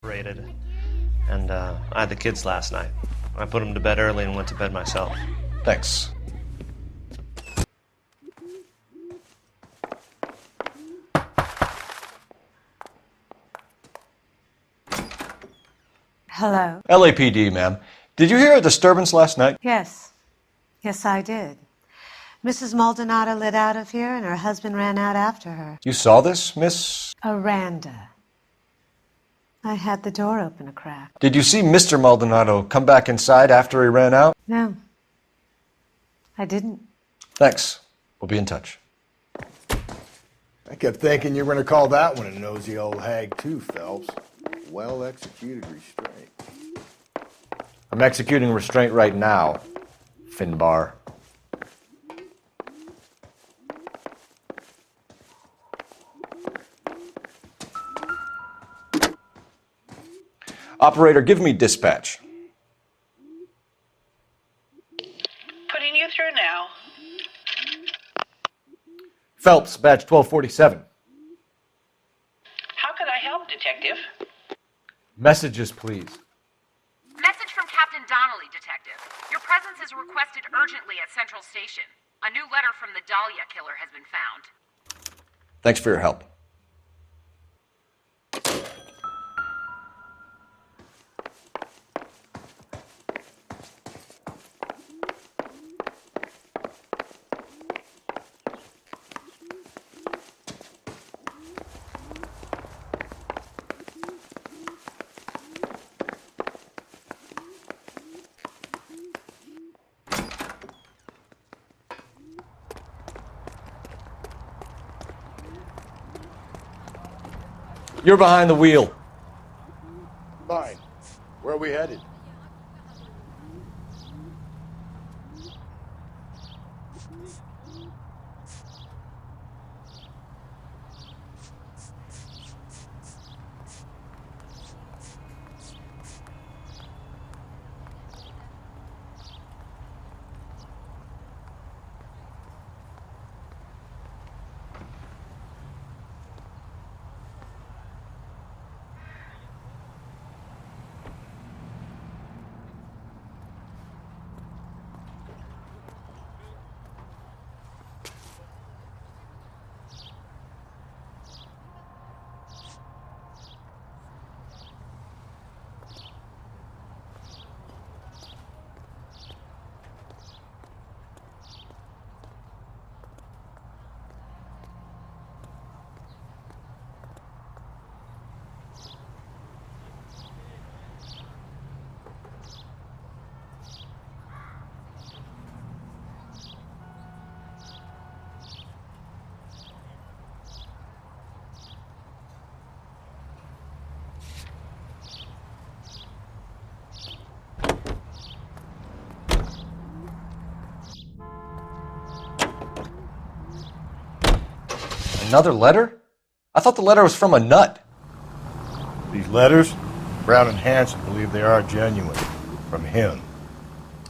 Rated. And I had the kids last night. I put them to bed early and went to bed myself. Thanks. Hello? LAPD, ma'am. Did you hear a disturbance last night? Yes. Yes, I did. Mrs. Maldonado lit out of here, and her husband ran out after her. You saw this, Miss? Aranda. I had the door open a crack. Did you see Mr. Maldonado come back inside after he ran out? No. I didn't. Thanks. We'll be in touch. I kept thinking you were going to call that one a nosy old hag too, Phelps. Well-executed restraint. I'm executing restraint right now, Finbar. Operator, give me dispatch. Putting you through now. Phelps, badge 1247. How can I help, Detective? Messages, please. Message from Captain Donnelly, Detective. Your presence is requested urgently at Central Station. A new letter from the Dahlia killer has been found. Thanks for your help. You're behind the wheel. Fine. Where are we headed? Another letter? I thought the letter was from a nut. These letters? Brown and Hanson believe they are genuine. From him.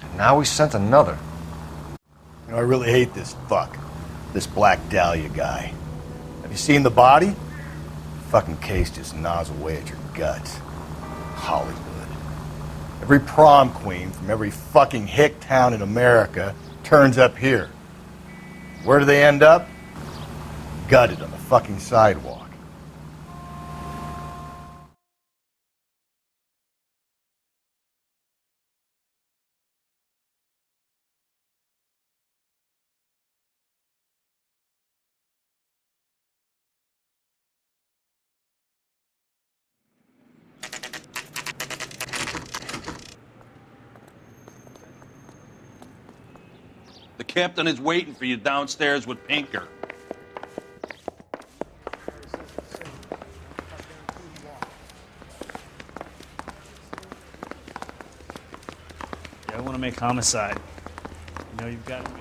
And now we sent another. You know, I really hate this fuck. This Black Dahlia guy. Have you seen the body? The fucking case just gnaws away at your guts. Hollywood. Every prom queen from every fucking hick town in America turns up here. Where do they end up? Gutted on the fucking sidewalk. The captain is waiting for you downstairs with Pinker. Yeah, I want to make homicide. You know you've got me.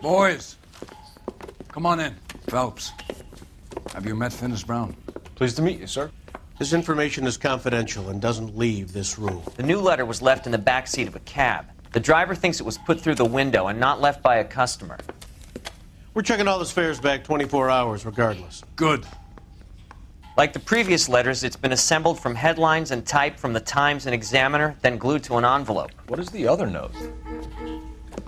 Boys, come on in. Phelps, have you met Finnis Brown? Pleased to meet you, sir. This information is confidential and doesn't leave this room. The new letter was left in the back seat of a cab. The driver thinks it was put through the window and not left by a customer. We're checking all the fares back 24 hours regardless. Good. Like the previous letters, it's been assembled from headlines and typed from the Times and Examiner, then glued to an envelope. What is the other note?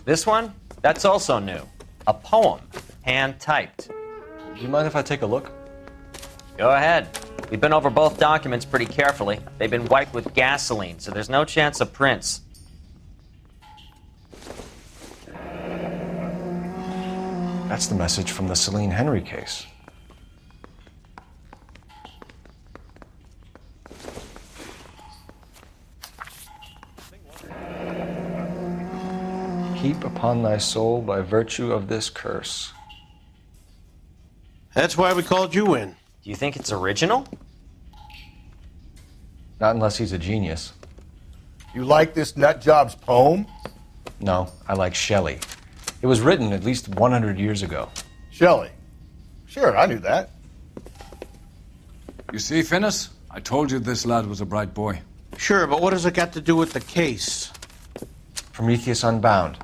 This one? That's also new. A poem, hand-typed. Do you mind if I take a look? Go ahead. We've been over both documents pretty carefully. They've been wiped with gasoline, so there's no chance of prints. That's the message from the Celine Henry case. Heap upon thy soul by virtue of this curse. That's why we called you in. Do you think it's original? Not unless he's a genius. You like this nutjob's poem? No, I like Shelley. It was written at least 100 years ago. Shelley? Sure, I knew that. You see, Finnis? I told you this lad was a bright boy. Sure, but what has it got to do with the case? Prometheus Unbound.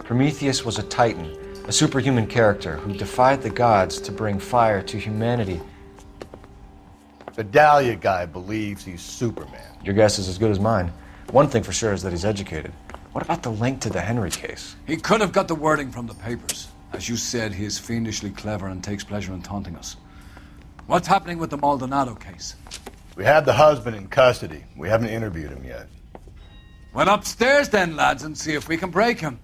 Prometheus was a titan, a superhuman character who defied the gods to bring fire to humanity. The Dahlia guy believes he's Superman. Your guess is as good as mine. One thing for sure is that he's educated. What about the link to the Henry case? He could have got the wording from the papers. As you said, he is fiendishly clever and takes pleasure in taunting us. What's happening with the Maldonado case? We have the husband in custody. We haven't interviewed him yet. Well, upstairs then, lads, and see if we can break him.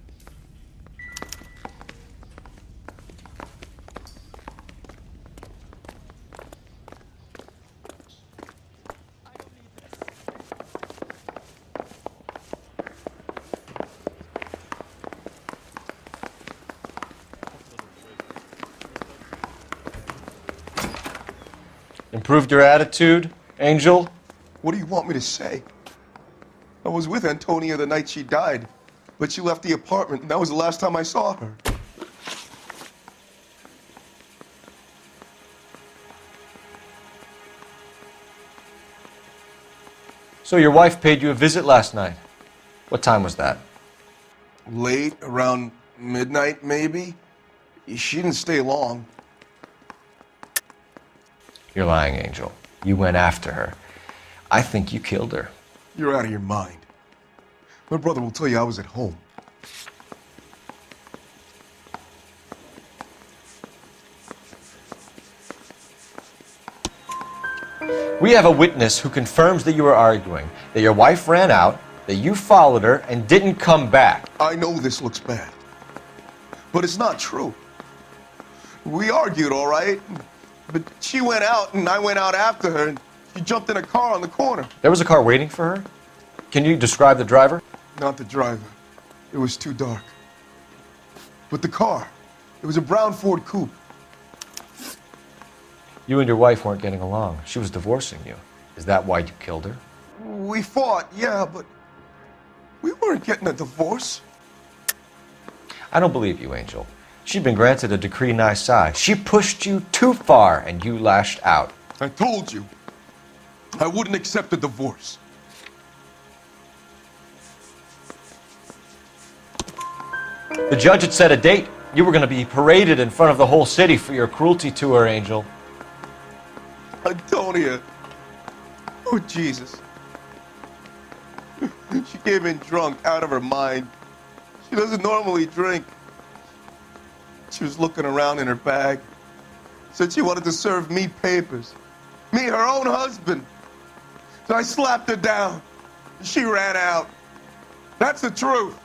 Improved your attitude, Angel? What do you want me to say? I was with Antonia the night she died, but she left the apartment, and that was the last time I saw her. So your wife paid you a visit last night. What time was that? Late, around midnight, maybe? She didn't stay long. You're lying, Angel. You went after her. I think you killed her. You're out of your mind. My brother will tell you I was at home. We have a witness who confirms that you were arguing, that your wife ran out, that you followed her, and didn't come back. I know this looks bad, but it's not true. We argued, all right? But she went out, and I went out after her, and she jumped in a car on the corner. There was a car waiting for her? Can you describe the driver? Not the driver. It was too dark. But the car. It was a brown Ford coupe. You and your wife weren't getting along. She was divorcing you. Is that why you killed her? We fought, yeah, but we weren't getting a divorce. I don't believe you, Angel. She'd been granted a decree nisi. She pushed you too far, and you lashed out. I told you. I wouldn't accept a divorce. The judge had set a date. You were going to be paraded in front of the whole city for your cruelty to her, Angel. Antonia. Oh, Jesus. She came in drunk, out of her mind. She doesn't normally drink. She was looking around in her bag. Said she wanted to serve me papers. Me, her own husband. So I slapped her down. She ran out. That's the truth.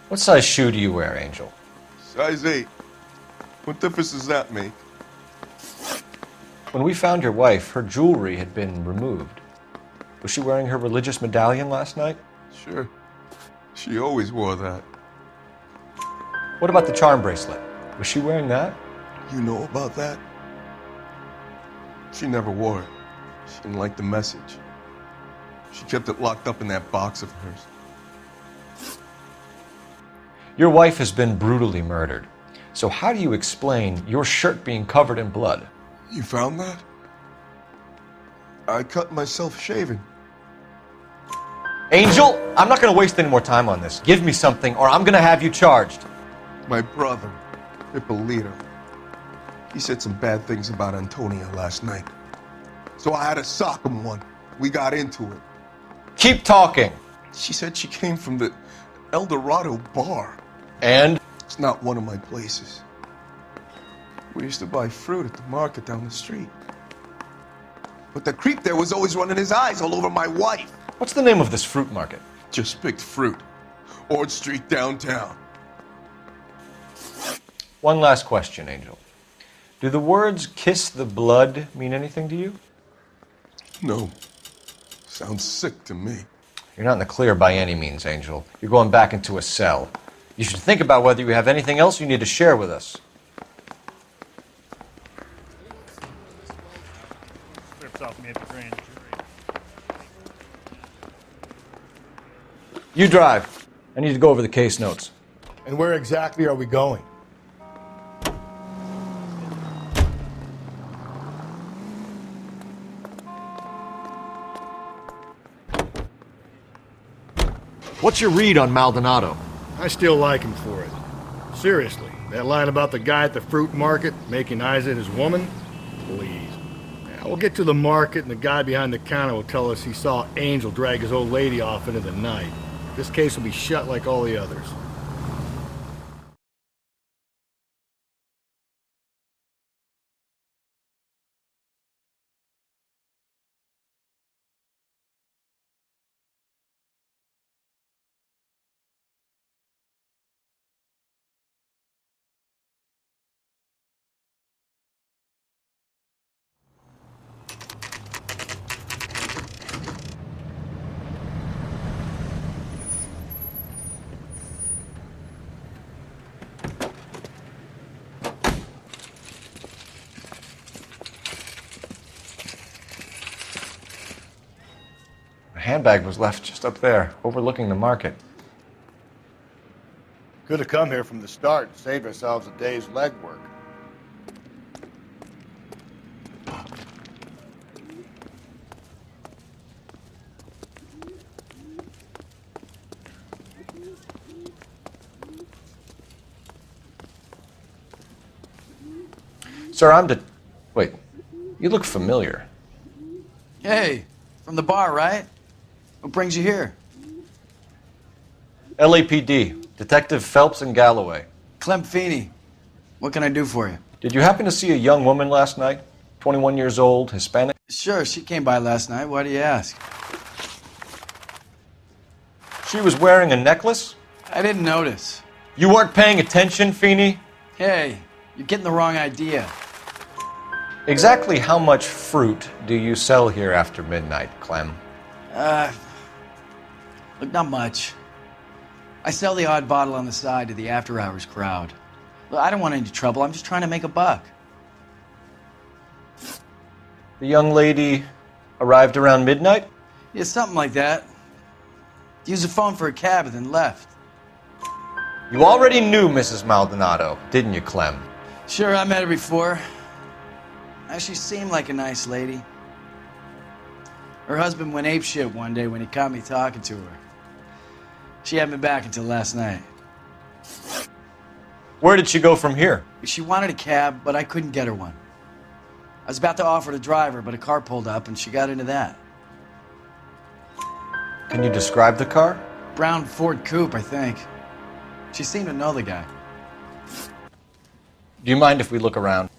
What size shoe do you wear, Angel? Size 8. What difference does that make? When we found your wife, her jewelry had been removed. Was she wearing her religious medallion last night? Sure. She always wore that. What about the charm bracelet? Was she wearing that? You know about that? She never wore it. She didn't like the message. She kept it locked up in that box of hers. Your wife has been brutally murdered. So how do you explain your shirt being covered in blood? You found that? I cut myself shaving. Angel, I'm not going to waste any more time on this. Give me something, or I'm going to have you charged. My brother, Ippolito, he said some bad things about Antonia last night. So I had to sock him one. We got into it. Keep talking. She said she came from the El Dorado bar. And? It's not one of my places. We used to buy fruit at the market down the street. But the creep there was always running his eyes all over my wife. What's the name of this fruit market? Just picked fruit. Ord Street downtown. One last question, Angel. Do the words kiss the blood mean anything to you? No. Sounds sick to me. You're not in the clear by any means, Angel. You're going back into a cell. You should think about whether you have anything else you need to share with us. Strips off me at the range. You drive. I need to go over the case notes. And where exactly are we going? What's your read on Maldonado? I still like him for it. Seriously, that line about the guy at the fruit market making eyes at his woman? Please. Now, we'll get to the market and the guy behind the counter will tell us he saw Angel drag his old lady off into the night. This case will be shut like all the others. The handbag was left just up there, overlooking the market. Could have come here from the start and saved ourselves a day's legwork. Sir, Wait, you look familiar. Hey, from the bar, right? What brings you here? LAPD, Detective Phelps and Galloway. Clem Feeney. What can I do for you? Did you happen to see a young woman last night? 21 years old, Hispanic? Sure, she came by last night. Why do you ask? She was wearing a necklace? I didn't notice. You weren't paying attention, Feeney? Hey, you're getting the wrong idea. Exactly how much fruit do you sell here after midnight, Clem? Look, not much. I sell the odd bottle on the side to the after-hours crowd. Look, I don't want any trouble. I'm just trying to make a buck. The young lady arrived around midnight? Yeah, something like that. Used the phone for a cab and then left. You already knew Mrs. Maldonado, didn't you, Clem? Sure, I met her before. She seemed like a nice lady. Her husband went apeshit one day when he caught me talking to her. She hadn't been back until last night. Where did she go from here? She wanted a cab, but I couldn't get her one. I was about to offer to drive her, but a car pulled up and she got into that. Can you describe the car? Brown Ford Coupe, I think. She seemed to know the guy. Do you mind if we look around?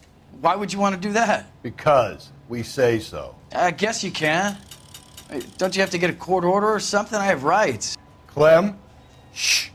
Why would you want to do that? Because we say so. I guess you can. Don't you have to get a court order or something? I have rights. Clem? Shh.